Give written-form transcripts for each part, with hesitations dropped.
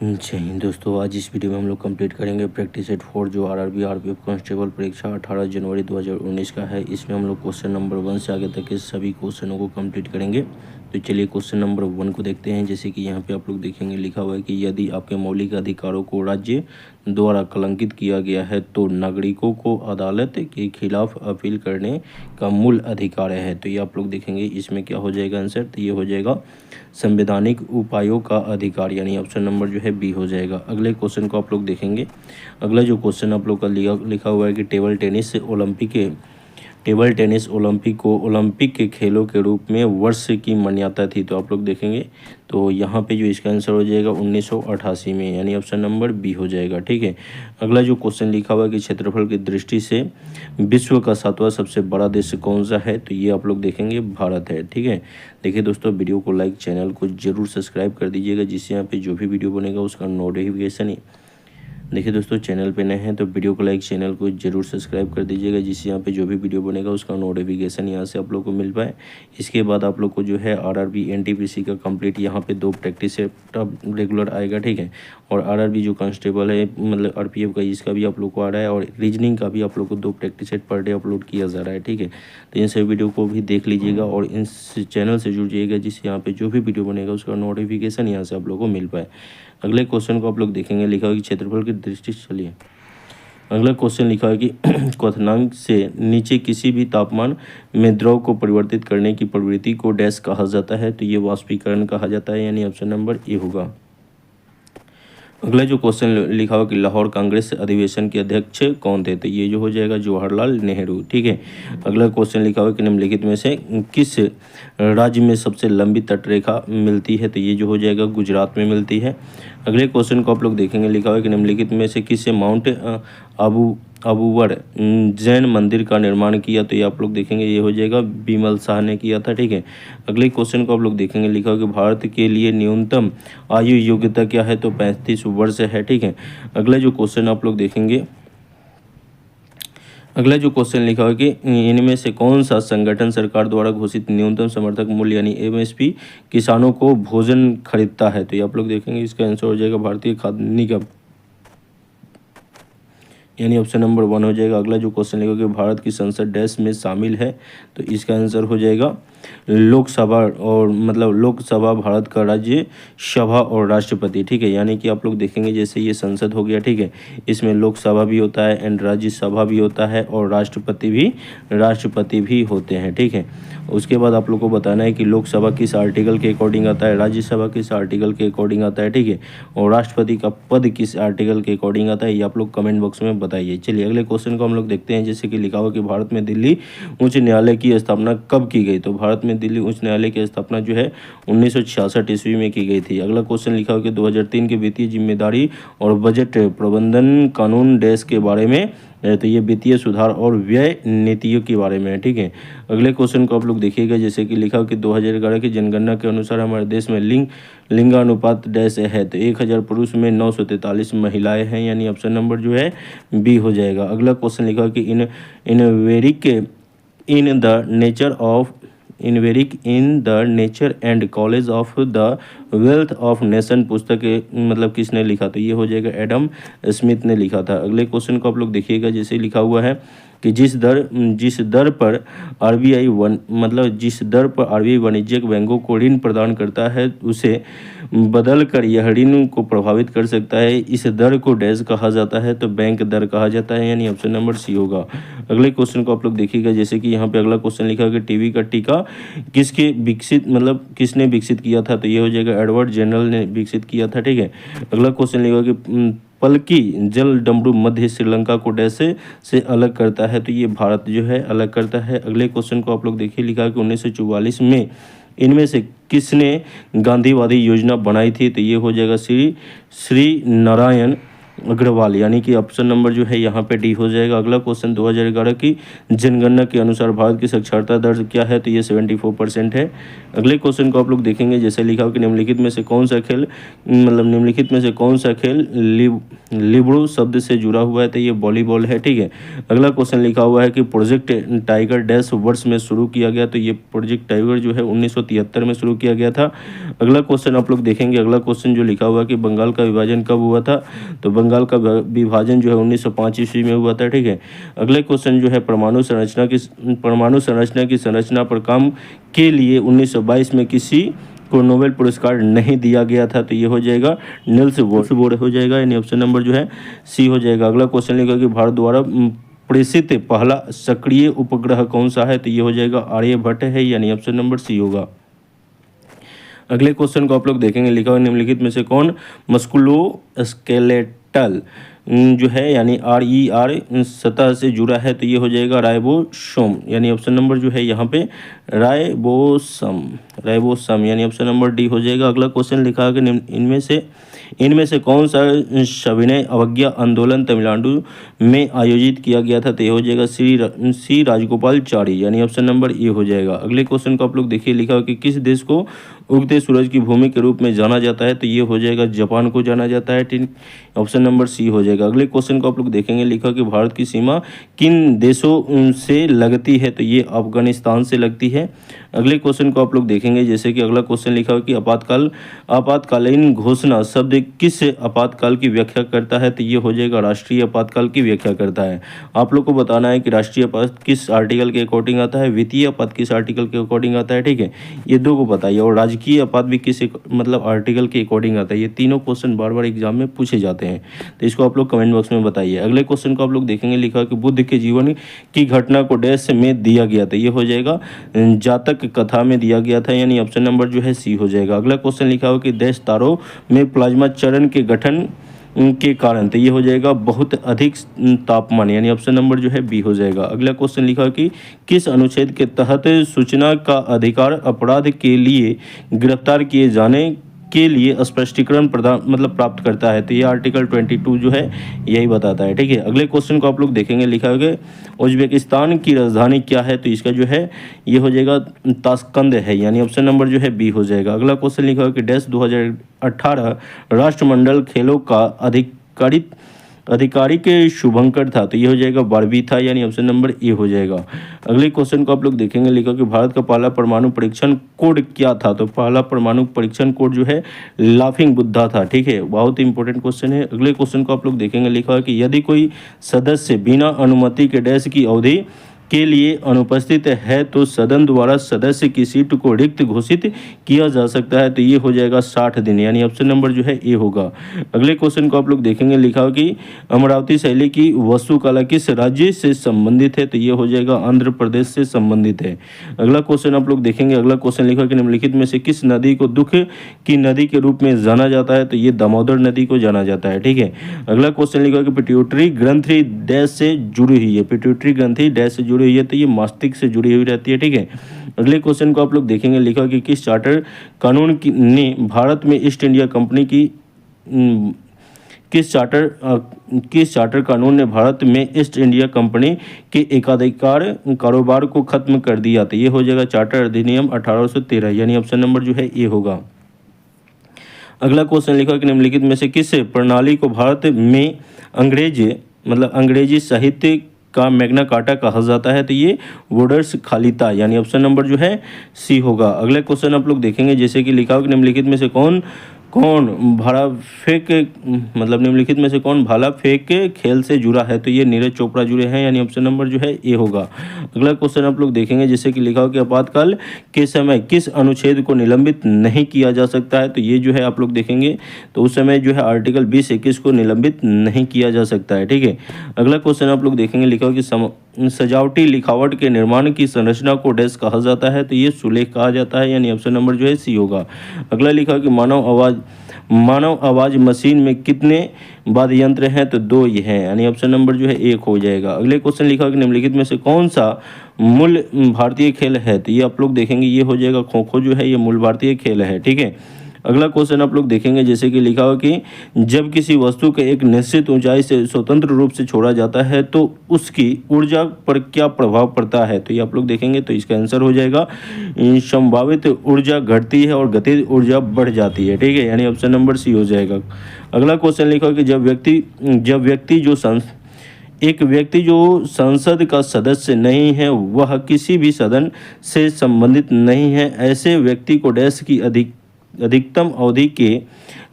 जय हिंद दोस्तों। आज इस वीडियो में हम लोग कंप्लीट करेंगे प्रैक्टिस सेट 4 जो आरआरबी आरपीएफ कांस्टेबल परीक्षा 18 जनवरी 2019 का है। इसमें हम लोग क्वेश्चन नंबर 1 से आगे तक के सभी क्वेश्चनों को कंप्लीट करेंगे। तो चलिए क्वेश्चन नंबर 1 को देखते हैं। जैसे कि यहाँ पे आप लोग देखेंगे लिखा हुआ है कि यदि आपके मौलिक अधिकारों को राज्य द्वारा कलंकित किया गया है तो नागरिकों को अदालत के खिलाफ अपील करने का मूल अधिकार है। तो ये आप लोग देखेंगे इसमें क्या हो जाएगा आंसर। तो ये हो जाएगा संवैधानिक उपायों का अधिकार, यानी ऑप्शन नंबर जो है बी हो जाएगा। अगले क्वेश्चन को आप लोग देखेंगे। अगला जो क्वेश्चन आप लोग का लिखा हुआ है कि टेबल टेनिस ओलंपिक को ओलंपिक के खेलों के रूप में वर्ष की मान्यता थी। तो आप लोग देखेंगे तो यहाँ पे जो इसका आंसर हो जाएगा 1988 में, यानी ऑप्शन नंबर बी हो जाएगा। ठीक है। अगला जो क्वेश्चन लिखा हुआ है कि क्षेत्रफल की दृष्टि से विश्व का 7वां सबसे बड़ा देश कौन सा है। तो ये आप लोग देखेंगे भारत है। ठीक है। देखिए दोस्तों, वीडियो को लाइक, चैनल को जरूर सब्सक्राइब कर दीजिएगा, जिससे यहाँ पे जो भी वीडियो बनेगा उसका नोटिफिकेशन ही। देखिए दोस्तों, चैनल पे नए हैं तो वीडियो को लाइक, चैनल को जरूर सब्सक्राइब कर दीजिएगा, जिससे यहाँ पे जो भी वीडियो बनेगा उसका नोटिफिकेशन यहाँ से आप लोग को मिल पाए। इसके बाद आप लोग को जो है आरआरबी एनटीपीसी का कंप्लीट यहाँ पे 2 प्रैक्टिस सेट रेगुलर आएगा। ठीक है। और आरआरबी जो कांस्टेबल है मतलब आरपीएफ का, इसका भी आप लोग को आ रहा है, और रीजनिंग का भी आप लोग को 2 practice set per day upload किया जा रहा है। ठीक है। तो इन सभी वीडियो को भी देख लीजिएगा और इस चैनल से जुड़ जाइएगा, जिससे यहाँ पे जो भी वीडियो बनेगा उसका नोटिफिकेशन यहाँ से आप लोग को मिल पाए। अगले क्वेश्चन को आप लोग देखेंगे। लिखा हुआ कि क्षेत्रफल की दृष्टि से, चलिए अगला क्वेश्चन लिखा है कि क्वथनांक से नीचे किसी भी तापमान में द्रव को परिवर्तित करने की प्रवृत्ति को डैश कहा जाता है। तो ये वाष्पीकरण कहा जाता है, यानी ऑप्शन नंबर ए होगा। अगला जो क्वेश्चन लिखा हुआ कि लाहौर कांग्रेस अधिवेशन के अध्यक्ष कौन थे। तो ये जो हो जाएगा जवाहरलाल नेहरू। ठीक है। अगला क्वेश्चन लिखा हुआ कि निम्नलिखित में से किस राज्य में सबसे लंबी तटरेखा मिलती है। तो ये जो हो जाएगा गुजरात में मिलती है। अगले क्वेश्चन को आप लोग देखेंगे। लिखा हुआ है कि निम्नलिखित में से किससे माउंट अबूवर जैन मंदिर का निर्माण किया। तो ये आप लोग देखेंगे ये हो जाएगा बिमल शाह ने किया था। ठीक है। अगले क्वेश्चन को आप लोग देखेंगे। लिखा हुआ कि भारत के लिए न्यूनतम आयु योग्यता क्या है। तो 35 वर्ष है। ठीक है। अगला जो क्वेश्चन आप लोग देखेंगे, अगला जो क्वेश्चन लिखा हुआ कि इनमें से कौन सा संगठन सरकार द्वारा घोषित न्यूनतम समर्थक मूल्य यानी एमएसपी किसानों को भोजन खरीदता है। तो ये आप लोग देखेंगे इसका आंसर हो जाएगा भारतीय खाद्य निगम, यानी ऑप्शन नंबर 1 हो जाएगा। अगला जो क्वेश्चन लिखा कि भारत की संसद डैश में शामिल है। तो इसका आंसर हो जाएगा लोकसभा, और मतलब लोकसभा भारत का राज्य सभा और राष्ट्रपति। ठीक है। यानी कि आप लोग देखेंगे जैसे ये संसद हो गया। ठीक है। इसमें लोकसभा भी होता है एंड राज्यसभा भी होता है और राष्ट्रपति भी होते हैं। ठीक है। उसके बाद आप लोग को बताना है कि लोकसभा किस आर्टिकल के अकॉर्डिंग आता है, राज्यसभा किस आर्टिकल के अकॉर्डिंग आता है। ठीक है। और राष्ट्रपति का पद किस आर्टिकल के अकॉर्डिंग आता है, ये आप लोग कमेंट बॉक्स में बताइए। चलिए अगले क्वेश्चन को हम लोग देखते हैं। जैसे कि लिखा हुआ कि भारत में दिल्ली उच्च न्यायालय की स्थापना कब की गई। तो भारत में दिल्ली उच्च न्यायालय की स्थापना जो है 1966 ईस्वी में की गई थी। अगला क्वेश्चन लिखा हुआ कि 2003 के वित्तीय जिम्मेदारी और बजट प्रबंधन कानून डैश के बारे में। तो ये वित्तीय सुधार और व्यय नीतियों के बारे में है। ठीक है। अगले क्वेश्चन को आप लोग देखिएगा। जैसे कि लिखा कि 2011 की जनगणना के अनुसार हमारे देश में लिंगानुपात डैश है। तो 1000 पुरुष में 943 महिलाएं हैं, यानी ऑप्शन नंबर जो है बी हो जाएगा। अगला क्वेश्चन लिखा कि in the nature and college of the wealth of nation पुस्तक मतलब किसने लिखा। तो ये हो जाएगा एडम स्मिथ ने लिखा था। अगले क्वेश्चन को आप लोग देखिएगा। जैसे लिखा हुआ है कि जिस दर पर आरबीआई वाणिज्यिक बैंकों को ऋण प्रदान करता है उसे बदल कर यह ऋण को प्रभावित कर सकता है। इस दर को डैश कहा जाता है। तो बैंक दर कहा जाता है, यानी ऑप्शन नंबर सी होगा। अगले क्वेश्चन को आप लोग देखिएगा। जैसे कि यहाँ पे अगला क्वेश्चन लिखा कि टीबी का टीका किसने विकसित किया था। तो ये हो जाएगा एडवर्ड जेनरल ने विकसित किया था। ठीक है। अगला क्वेश्चन लिखा कि पलकी जल डमरू मध्य श्रीलंका को डैश से अलग करता है। तो ये भारत जो है अलग करता है। अगले क्वेश्चन को आप लोग देखिए। लिखा कि 1944 में इनमें से किसने गांधीवादी योजना बनाई थी। तो ये हो जाएगा श्री नारायण अग्रवाल, यानी कि ऑप्शन नंबर जो है यहाँ पे डी हो जाएगा। अगला क्वेश्चन 2011 की जनगणना के अनुसार भारत की साक्षरता दर क्या है, तो ये 74% है। अगले क्वेश्चन को आप लोग देखेंगे, जैसे लिखा हो कि निम्नलिखित में से कौन सा खेल लिब्रो शब्द से जुड़ा हुआ है, तो ये वॉलीबॉल है, ठीक है। अगला क्वेश्चन लिखा हुआ है कि प्रोजेक्ट टाइगर डैश वर्ष में शुरू किया गया, तो ये प्रोजेक्ट टाइगर जो है 1973 में शुरू किया गया था। अगला क्वेश्चन आप लोग देखेंगे, अगला क्वेश्चन जो लिखा हुआ है कि बंगाल का विभाजन कब हुआ था, तो बंगाल का विभाजन जो है 1905 ईस्वी में हुआ था, ठीक है। अगले क्वेश्चन जो है परमाणु संरचना की संरचना पर काम के लिए 1922 में किसी को नोबेल पुरस्कार नहीं दिया गया था, तो ये हो जाएगा नील्स बोर हो जाएगा, यानी ऑप्शन नंबर जो है सी हो जाएगा। अगला क्वेश्चन लिखा कि भारत द्वारा प्रेषित पहला सक्रिय उपग्रह कौन सा है, तो ये हो जाएगा आर्यभट्ट है, यानी ऑप्शन नंबर सी होगा। अगले क्वेश्चन को आप लोग देखेंगे, लिखा हुआ निम्नलिखित में से कौन मस्कुलोस्केलेटल जो है यानी RER सतह से जुड़ा है, तो ये हो जाएगा राइबोसोम, यानी ऑप्शन नंबर जो है यहाँ पे राइबोसोम यानी ऑप्शन नंबर डी हो जाएगा। अगला क्वेश्चन लिखा है कि इनमें से कौन सा सविनय अवज्ञा आंदोलन तमिलनाडु में आयोजित किया गया था, तो ये हो जाएगा सी राजगोपालचारी, यानी ऑप्शन नंबर ए हो जाएगा। अगले क्वेश्चन को आप लोग देखिए, लिखा हो कि किस देश को उगते सूरज की भूमि के रूप में जाना जाता है, तो ये हो जाएगा जापान को जाना जाता है, ठीक, ऑप्शन नंबर सी हो जाएगा। अगले क्वेश्चन को आप लोग देखेंगे, लिखा कि भारत की सीमा किन देशों से लगती है, तो ये अफगानिस्तान से लगती है। अगले क्वेश्चन को आप लोग देखेंगे, जैसे कि अगला क्वेश्चन लिखा हो कि आपातकालीन घोषणा शब्द किस आपातकाल की व्याख्या करता है, तो ये हो जाएगा राष्ट्रीय आपातकाल की व्याख्या करता है। आप लोग को बताना है कि राष्ट्रीय आपात किस आर्टिकल के अकॉर्डिंग आता है, वित्तीय आपात किस आर्टिकल के अकॉर्डिंग आता है, ठीक है, ये दो को बताइए, और राजकीय आपात भी किस आर्टिकल के अकॉर्डिंग आता है। ये तीनों क्वेश्चन बार बार एग्जाम में पूछे जाते हैं, तो इसको आप लोग कमेंट बॉक्स में बताइए। अगले क्वेश्चन को आप लोग देखेंगे, लिखा कि बुद्ध के जीवन की घटना को डैश में दिया गया था, ये हो जाएगा जातक कथा में दिया गया था, यानी ऑप्शन नंबर जो है सी हो जाएगा। अगला क्वेश्चन लिखा हो कि डैश तारों में प्लाज्मा चरण के गठन के कारण, तो ये हो जाएगा बहुत अधिक तापमान, यानी ऑप्शन नंबर जो है बी हो जाएगा। अगला क्वेश्चन लिखा कि किस अनुच्छेद के तहत सूचना का अधिकार अपराध के लिए गिरफ्तार किए जाने के लिए स्पष्टीकरण प्राप्त करता है, तो ये आर्टिकल 22 जो है यही बताता है, ठीक है। अगले क्वेश्चन को आप लोग देखेंगे, लिखा है उज्बेकिस्तान की राजधानी क्या है, तो इसका जो है ये हो जाएगा ताशकंद है, यानी ऑप्शन नंबर जो है बी हो जाएगा। अगला क्वेश्चन लिखा है कि डैश 2018 राष्ट्रमंडल खेलों का अधिकारिक शुभंकर था, तो ये हो जाएगा बारहवीं था, यानी ऑप्शन नंबर ए हो जाएगा। अगले क्वेश्चन को आप लोग देखेंगे, लिखा कि भारत का पहला परमाणु परीक्षण कोड क्या था, तो पहला परमाणु परीक्षण कोड जो है लाफिंग बुद्धा था, ठीक है, बहुत ही इंपॉर्टेंट क्वेश्चन है। अगले क्वेश्चन को आप लोग देखेंगे, लिखा है कि यदि कोई सदस्य बिना अनुमति के डैश की अवधि के लिए अनुपस्थित है, तो सदन द्वारा सदस्य की सीट को रिक्त घोषित किया जा सकता है, तो ये हो जाएगा 60 दिन, यानी ऑप्शन नंबर जो है ए होगा। अगले क्वेश्चन को आप लोग देखेंगे, लिखा हो कि अमरावती शैली की वास्तुकला किस राज्य से संबंधित है, तो ये हो जाएगा आंध्र प्रदेश से संबंधित है। अगला क्वेश्चन आप लोग देखेंगे, अगला क्वेश्चन लिखा कि निम्नलिखित में से किस नदी को दुख की नदी के रूप में जाना जाता है, तो ये दामोदर नदी को जाना जाता है, ठीक है। अगला क्वेश्चन लिखा कि पिट्यूटरी ग्रंथि डैश से जुड़ी हुई है, पिट्यूटरी ग्रंथि डैश से जुड़ी हुई है, तो ये मस्तिष्क से जुड़ी हुई रहती है, ठीक है। अगले क्वेश्चन को आप लोग देखेंगे, लिखा कि किस चार्टर कानून ने भारत में ईस्ट इंडिया कंपनी की किस चार्टर कानून ने भारत में ईस्ट इंडिया कंपनी के एकाधिकार कारोबार को खत्म कर दिया, तो ये हो जाएगा चार्टर अधिनियम 1813, यानी ऑप्शन नंबर जो है ये होगा। अगला क्वेश्चन लिखा कि निम्नलिखित में से किस प्रणाली को भारत में अंग्रेजी साहित्य का मैग्ना कार्टा कहा जाता है, तो ये वुडर्स खालिता, यानी ऑप्शन नंबर जो है सी होगा। अगले क्वेश्चन आप लोग देखेंगे, जैसे कि लिखा हो कि निम्नलिखित में से कौन भाला फेंक खेल से जुड़ा है, तो ये नीरज चोपड़ा जुड़े हैं, यानी ऑप्शन नंबर जो है ए होगा। अगला क्वेश्चन आप लोग देखेंगे, जैसे कि लिखा हो कि आपातकाल के समय किस अनुच्छेद को निलंबित नहीं किया जा सकता है, तो ये जो है आप लोग देखेंगे तो उस समय जो है आर्टिकल 20-21 को निलंबित नहीं किया जा सकता है, ठीक है। अगला क्वेश्चन आप लोग देखेंगे, लिखा हो कि सजावटी लिखावट के निर्माण की संरचना को डैश कहा जाता है, तो ये सुलेख कहा जाता है, यानी ऑप्शन नंबर जो है सी होगा। अगला लिखा कि मानव आवाज मशीन में कितने वाद्य यंत्र हैं, तो 2 ही हैं, यानी ऑप्शन नंबर जो है 1 हो जाएगा। अगले क्वेश्चन लिखा कि निम्नलिखित में से कौन सा मूल भारतीय खेल है, तो ये आप लोग देखेंगे ये हो जाएगा खो खो जो है ये मूल भारतीय खेल है, ठीक है। अगला क्वेश्चन आप लोग देखेंगे, जैसे कि लिखा हुआ कि जब किसी वस्तु के एक निश्चित ऊंचाई से स्वतंत्र रूप से छोड़ा जाता है तो उसकी ऊर्जा पर क्या प्रभाव पड़ता है। तो ये आप लोग देखेंगे तो इसका आंसर हो जाएगा संभावित ऊर्जा घटती है और गतिज ऊर्जा बढ़ जाती है, ठीक है, यानी ऑप्शन नंबर सी हो जाएगा। अगला क्वेश्चन लिखा है कि एक व्यक्ति जो संसद का सदस्य नहीं है वह किसी भी सदन से संबंधित नहीं है, ऐसे व्यक्ति को देश की अधिकतम अवधि के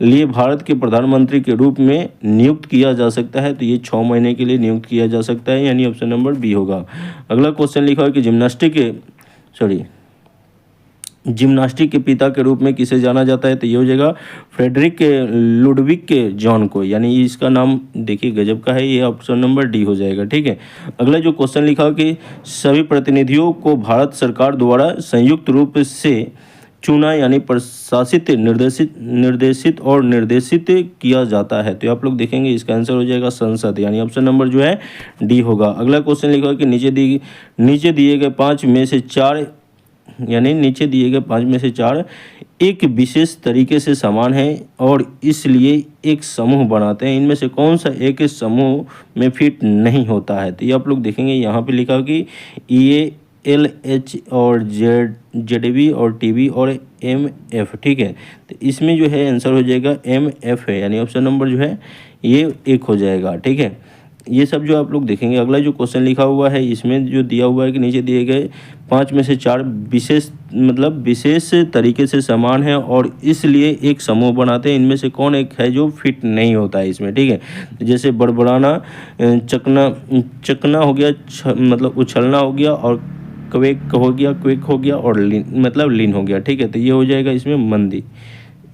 लिए भारत के प्रधानमंत्री के रूप में नियुक्त किया जा सकता है। तो ये 6 महीने के लिए नियुक्त किया जा सकता है, यानी ऑप्शन नंबर बी होगा। अगला क्वेश्चन लिखा है कि जिम्नास्टिक के पिता के रूप में किसे जाना जाता है। तो ये हो जाएगा फ्रेडरिक लुडविक के जॉन को, यानी इसका नाम देखिए गजब का है, ये ऑप्शन नंबर डी हो जाएगा, ठीक है। अगला जो क्वेश्चन लिखा कि सभी प्रतिनिधियों को भारत सरकार द्वारा संयुक्त रूप से चुना यानी प्रशासित निर्देशित किया जाता है। तो आप लोग देखेंगे इसका आंसर हो जाएगा संसद, यानी ऑप्शन नंबर जो है डी होगा। अगला क्वेश्चन लिखा है कि नीचे दिए गए 5 में से 4 एक विशेष तरीके से समान है और इसलिए एक समूह बनाते हैं, इनमें से कौन सा एक समूह में फिट नहीं होता है। तो ये आप लोग देखेंगे यहाँ पे लिखा कि ई एल एच और जेड और टीबी और एम एफ, ठीक है। तो इसमें जो है आंसर हो जाएगा एम एफ है, यानी ऑप्शन नंबर जो है ये 1 हो जाएगा, ठीक है। ये सब जो आप लोग देखेंगे। अगला जो क्वेश्चन लिखा हुआ है इसमें जो दिया हुआ है कि नीचे दिए गए 5 में से 4 विशेष तरीके से समान है और इसलिए एक समूह बनाते हैं, इनमें से कौन एक है जो फिट नहीं होता है इसमें, ठीक है। जैसे बड़बड़ाना, चकना हो गया, उछलना हो गया, और क्वेक हो गया और लीन हो गया, ठीक है। तो ये हो जाएगा इसमें मंदी।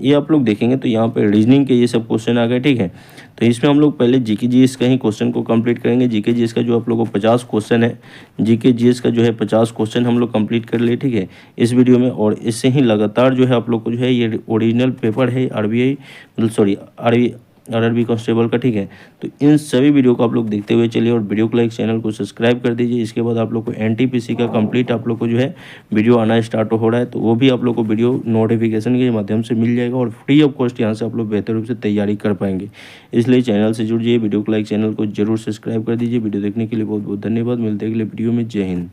ये आप लोग देखेंगे तो यहाँ पे रीजनिंग के ये सब क्वेश्चन आ गए, ठीक है। तो इसमें हम लोग पहले जीके जीएस का ही क्वेश्चन को कंप्लीट करेंगे। जीके जीएस का जो आप लोगों को 50 क्वेश्चन है, जीके जीएस का जो है 50 क्वेश्चन हम लोग कंप्लीट कर लिए, ठीक है, इस वीडियो में। और इससे ही लगातार जो है आप लोग को जो है ये ओरिजिनल पेपर है आरआरबी कांस्टेबल का, ठीक है। तो इन सभी वीडियो को आप लोग देखते हुए चलिए और वीडियो को लाइक, चैनल को सब्सक्राइब कर दीजिए। इसके बाद आप लोग को एनटीपीसी का कंप्लीट आप लोग को जो है वीडियो आना स्टार्ट हो रहा है, तो वो भी आप लोग को वीडियो नोटिफिकेशन के माध्यम से मिल जाएगा और फ्री ऑफ कॉस्ट यहाँ से आप लोग बेहतर रूप से तैयारी कर पाएंगे। इसलिए चैनल से जुड़िए, वीडियो को लाइक, चैनल को जरूर सब्सक्राइब कर दीजिए। वीडियो देखने के लिए बहुत बहुत धन्यवाद। मिलते हैं अगले वीडियो में। जय हिंद।